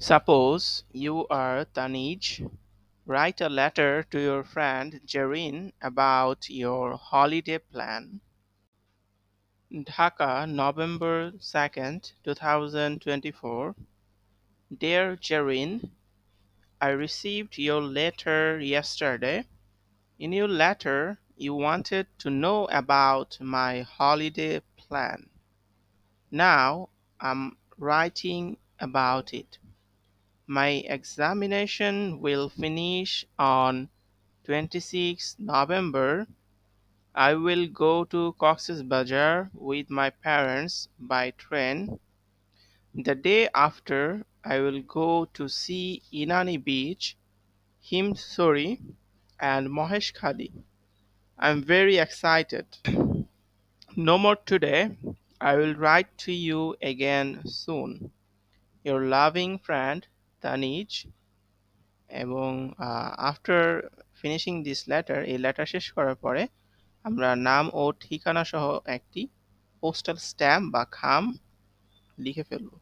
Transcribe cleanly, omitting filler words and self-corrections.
Suppose you are Tanij. Write a letter to your friend Jareen about your holiday plan. Dhaka, November 2nd, 2024. Dear Jareen, I received your letter yesterday. In your letter, you wanted to know about my holiday plan. Now I'm writing about it. My examination will finish on 26 November. I will go to Cox's Bazar with my parents by train. The day after, I will go to see Inani Beach, Himsori, and Mohesh Khadi. I'm very excited. No more today. I will write to you again soon. Your loving friend, Tanij. এবং after finishing this letter এই letter শেষ করার পরে আমরা নাম ও ঠিকানা সহ একটি পোস্টাল স্ট্যাম্প বা খাম লিখে ফেলব।